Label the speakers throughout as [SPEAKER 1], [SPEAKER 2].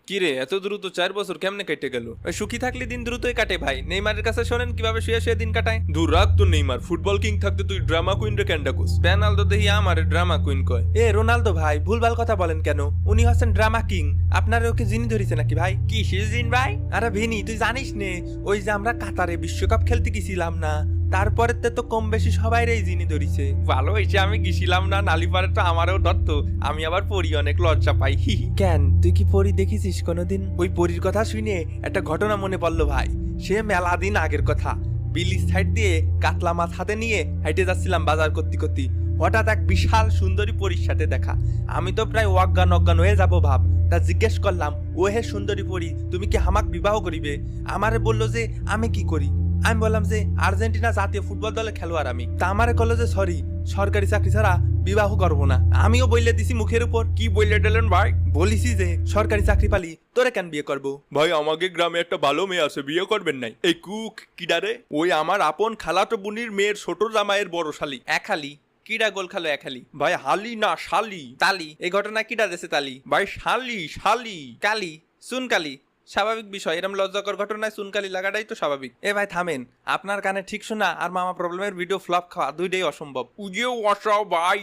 [SPEAKER 1] কি রে, এত দ্রুত 4 বছর কেমনে কেটে গেল? সুখী থাকলে দিন দ্রুতই কাটে ভাই। নেইমারের কাছে শোনেন কিভাবে শুয়ে শুয়ে দিন কাটায়। দূর রাখ তো নেইমার, ফুটবল কিং থাকতে তুই ড্রামা কুইন রে কেন ডাকুস? পেনাল্দো দেখি আমার ড্রামা কুইন কয়। এ রোনালদো ভাই, ভুলভাল কথা বলেন কেন? উনি হচ্ছেন ড্রামা কিং। আপনারা ওকে জিনি ধরেছে নাকি ভাই? কি জিন ভাই? আরে ভিনি, তুই জানিস নে, ওই যে আমরা কাতারে বিশ্বকাপ খেলতে গেছিলাম না, তারপরে তো কম বেশি সবাই রে জিনি ধরিছে। ভালো হয়েছে আমি গেছিলাম না, নালিপারে তো আমারও ধরতো। আমি আবার পড়ি অনেক লজ্জা পাই। কেন, তুই কি পড়ি দেখেছিস কোনোদিন? ওই পরীর কথা শুনে একটা ঘটনা মনে পড়লো ভাই। সে মেলা দিন আগের কথা। বিলি সাইড দিয়ে কাতলা মাছ হাতে নিয়ে হাইটে যাচ্ছিলাম বাজার করতে করতে। হঠাৎ এক বিশাল সুন্দরী পরীর সাথে দেখা। আমি তো প্রায় অজ্ঞান হয়ে যাবো ভাব। তা জিজ্ঞেস করলাম, ও হে সুন্দরী পরী, তুমি কি হামাক বিবাহ করিবে? আমারে বললো যে আমি কি করি। আমি বললাম যে আর্জেন্টিনা জাতীয় ফুটবল দলের খেলোয়াড় আমি। তা আমারে কলো যে সরি, সরকারি চাকরি ছাড়া বিবাহ করবো না। আমিও বললে দিছি মুখের উপর। কি বললে দিলেন ভাই? বলিছি যে সরকারি চাকরি পালি তোরে কেন বিয়ে করবো? ভাই আমাকে গ্রামে একটা ভালো মেয়ে আছে, বিয়ে করবেন নাই? এই কুক কিডারে? ওই আমার আপন খালাতো বুনির মেয়ের ছোট জামাইয়ের বড় শালি। একালি কিডা গোল খালো একালি? ভাই হালি না শালি। তালি? এই ঘটনা কিডা দেশে তালি? ভাই শালি শালি। কালি সুন কালি স্বাভাবিক বিষয়। এরম লজ্জাকর ঘটনায় চুনকালি লাগাটাই তো স্বাভাবিক। এ ভাই থামেন, আপনার কানে ঠিক শোনা আর মামা প্রবলেমের ভিডিও ফ্লপ খাওয়া দুইটাই অসম্ভব। উজে ওয়াসাও ভাই,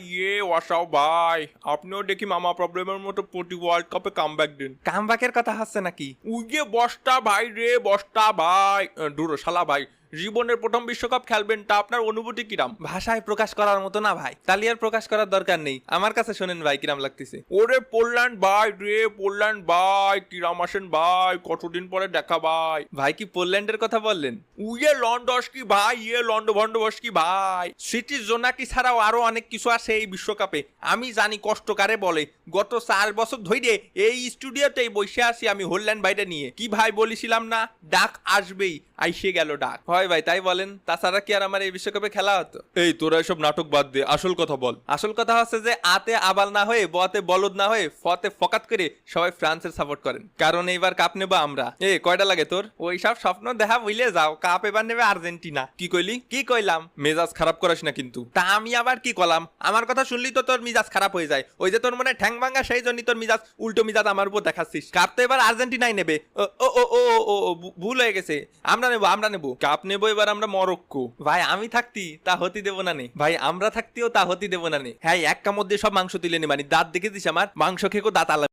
[SPEAKER 1] ওয়াসাও ভাই, আপনিও দেখি মামা প্রবলেমের মতো প্রতি ওয়ার্ল্ড কাপে কামব্যাক দিন। কামব্যাকের কথা হচ্ছে নাকি? উজে বস্তা ভাই রে, বস্তা ভাই। দূর শালা ভাই, জীবনের প্রথম বিশ্বকাপ খেলবেন, তা আপনার অনুভূতি কিরাম? ভাষায় প্রকাশ করার মতো না ভাই। তালি আর প্রকাশ করার দরকার নেই, আমার কাছে শোনেন ভাই কিরাম লাগতেছে। ওরে পোল্যান্ড ভাই রে, পোল্যান্ড ভাই, কিরাম আসেন ভাই, কতদিন পরে দেখা ভাই। ভাই কি পোল্যান্ডের কথা বললেন? উয়ে লন্ডস্কি ভাই, লন্ডভন্ডবস্কি ভাই। স্মৃতি জোনাকি ছাড়াও আরো অনেক কিছু আছে এই বিশ্বকাপে। আমি জানি কষ্ট কারে বলে। গত 4 বছর ধরে এই স্টুডিওতেই বসে আছি আমি হোল্যান্ড বাইরে নিয়ে। কি ভাই বলেছিলাম না, ডাক আসবেই, আইসে গেল ডাক। হয় ভাই তাই বলেন, তাছাড়া কি আর আমার এই বিশ্বকাপে খেলা হতো? এই তোরা এসব নাটক বাদ দে, আসল কথা বল। আসল কথা হচ্ছে যে আতে আবাল না হয়ে, বতে বলদ না হয়ে, ফতে ফকাত করে সবাই ফ্রান্সের সাপোর্ট করেন, কারণ এইবার কাপ নেবো আমরা। কয়টা লাগে তোর? ওই সব স্বপ্ন দেখা ভুলে যাও, কাপ এবার নেবে আর্জেন্টিনা। কি কইলি? কি কইলাম? মেজাজ খারাপ করিস না কিন্তু। তা আমি আবার কি কলাম? আমার কথা শুনলি তো তোর মিজাজ খারাপ হয়ে যায়। ওই যে তোর মনে ঠ্যাং ভাঙা, সেই জন্যই তোর মিজাজ উল্টো মিজাজ আমার উপর দেখাচ্ছিস। কাপ তো এবার আর্জেন্টিনাই নেবে। ও ও ও ও ভুল হয়ে গেছে। আমরা নেবো কাপ নেবো এবার আমরা মরক্কো। ভাই আমি থাকতি তা হতে দেবো না নে ভাই, আমরা থাকতেও তা হতে দেবো না নে। হ্যাঁ এক কামড় দিয়ে সব মাংস তুলে নে, মানে দাঁত দেখেছিস আমার? মাংস খেকো দাঁত আলাদা।